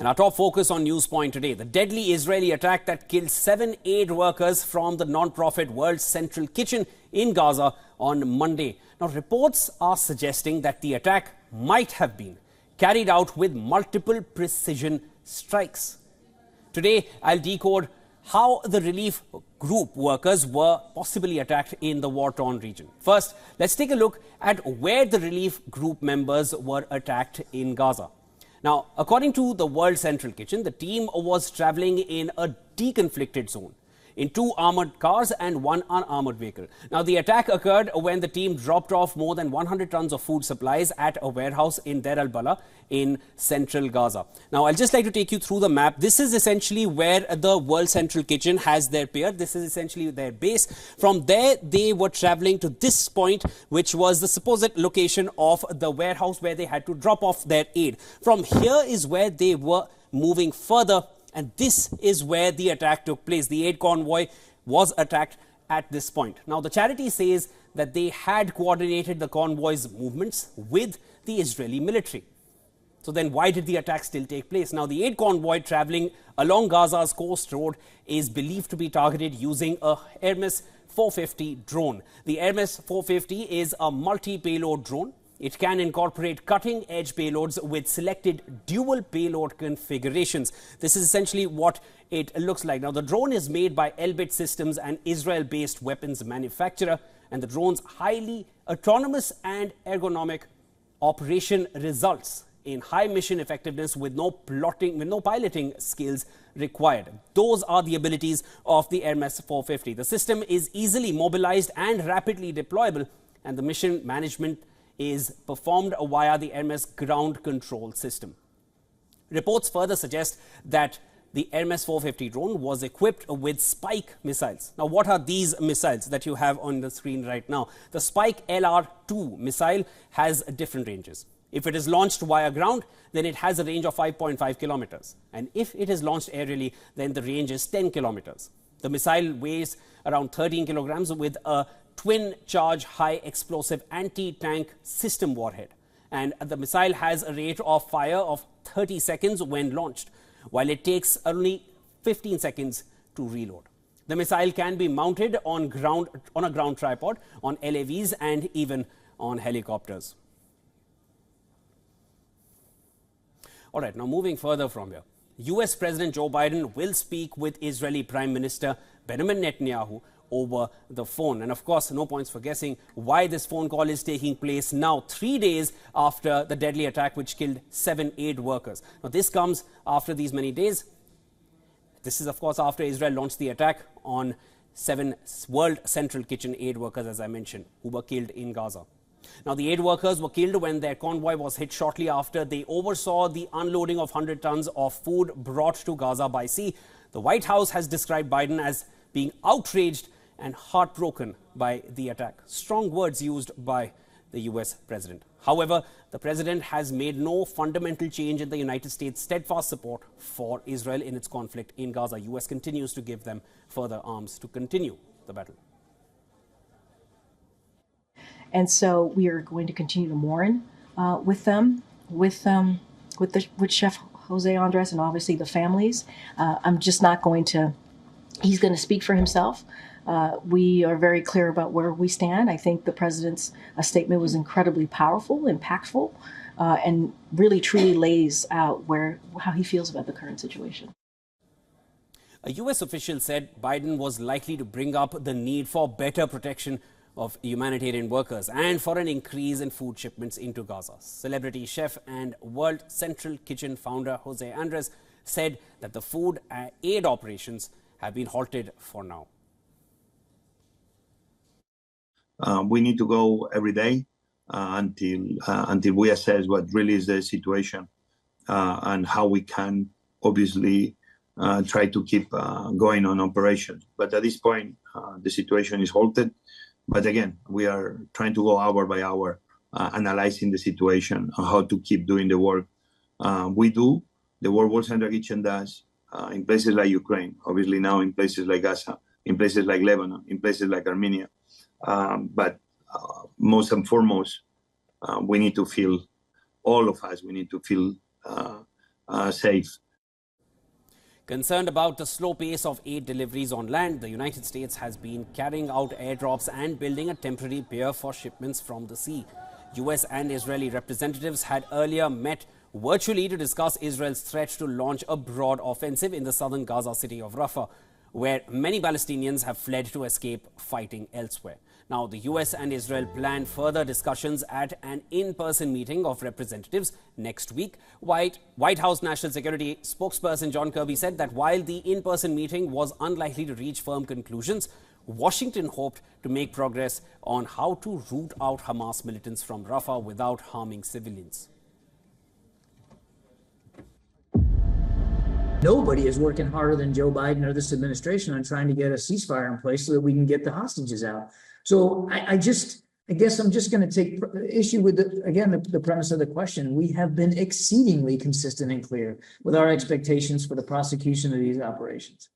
And our top focus on Newspoint today, the deadly Israeli attack that killed 7 aid workers from the non-profit World Central Kitchen in Gaza on Monday. Now, reports are suggesting that the attack might have been carried out with multiple precision strikes. Today, I'll decode how the relief group workers were possibly attacked in the war-torn region. First, let's take a look at where the relief group members were attacked in Gaza. Now, according to the World Central Kitchen, the team was traveling in a deconflicted zone in 2 armored cars and 1 unarmored vehicle. Now, the attack occurred when the team dropped off more than 100 tons of food supplies at a warehouse in Deir al-Balah in central Gaza. Now, I'll just like to take you through the map. This is essentially where the World Central Kitchen has their pier. This is essentially their base. From there, they were traveling to this point, which was the supposed location of the warehouse where they had to drop off their aid. From here is where they were moving further, and this is where the attack took place. The aid convoy was attacked at this point. Now, the charity says that they had coordinated the convoy's movements with the Israeli military. So then why did the attack still take place? Now, the aid convoy traveling along Gaza's coast road is believed to be targeted using a Hermes 450 drone. The Hermes 450 is a multi-payload drone. It can incorporate cutting-edge payloads with selected dual payload configurations. This is essentially what it looks like. Now, the drone is made by Elbit Systems, an Israel-based weapons manufacturer, and the drone's highly autonomous and ergonomic operation results in high mission effectiveness with no piloting skills required. Those are the abilities of the Hermes 450. The system is easily mobilized and rapidly deployable, and the mission management is performed via the Hermes ground control system. Reports further suggest that the Hermes 450 drone was equipped with Spike missiles. Now, what are these missiles that you have on the screen right now? The Spike LR-2 missile has different ranges. If it is launched via ground, then it has a range of 5.5 kilometers. And if it is launched aerially, then the range is 10 kilometers. The missile weighs around 13 kilograms with a twin-charge high-explosive anti-tank system warhead. And the missile has a rate of fire of 30 seconds when launched, while it takes only 15 seconds to reload. The missile can be mounted on a ground tripod, on LAVs, and even on helicopters. All right, now moving further from here. US President Joe Biden will speak with Israeli Prime Minister Benjamin Netanyahu over the phone. And of course, no points for guessing why this phone call is taking place now, 3 days after the deadly attack which killed 7 aid workers. Now, this comes after these many days. This is, of course, after Israel launched the attack on 7 World Central Kitchen aid workers, as I mentioned, who were killed in Gaza. Now, the aid workers were killed when their convoy was hit shortly after they oversaw the unloading of 100 tons of food brought to Gaza by sea. The White House has described Biden as being outraged and heartbroken by the attack. Strong words used by the US president. However, the president has made no fundamental change in the United States' steadfast support for Israel in its conflict in Gaza. US continues to give them further arms to continue the battle. And so we are going to continue to mourn with them, with Chef Jose Andres, and obviously the families. I'm just not going to. He's going to speak for himself. We are very clear about where we stand. I think the president's statement was incredibly powerful, impactful, and really truly lays out how he feels about the current situation. A U.S. official said Biden was likely to bring up the need for better protection of humanitarian workers and for an increase in food shipments into Gaza. Celebrity chef and World Central Kitchen founder Jose Andres said that the food aid operations have been halted for now. We need to go every day until we assess what really is the situation and how we can obviously try to keep going on operations. But at this point, the situation is halted. But again, we are trying to go hour by hour, analyzing the situation, how to keep doing the work. We do, the World Central Kitchen does, in places like Ukraine, obviously now in places like Gaza, in places like Lebanon, in places like Armenia. But most and foremost, we need to feel, all of us, we need to feel safe Concerned about the slow pace of aid deliveries on land, the United States has been carrying out airdrops and building a temporary pier for shipments from the sea. US and Israeli representatives had earlier met virtually to discuss Israel's threat to launch a broad offensive in the southern Gaza city of Rafah, where many Palestinians have fled to escape fighting elsewhere. Now, the US and Israel plan further discussions at an in-person meeting of representatives next week. White House National Security spokesperson John Kirby said that while the in-person meeting was unlikely to reach firm conclusions, Washington hoped to make progress on how to root out Hamas militants from Rafah without harming civilians. Nobody is working harder than Joe Biden or this administration on trying to get a ceasefire in place so that we can get the hostages out. So I guess I'm just going to take issue with, the premise of the question. We have been exceedingly consistent and clear with our expectations for the prosecution of these operations.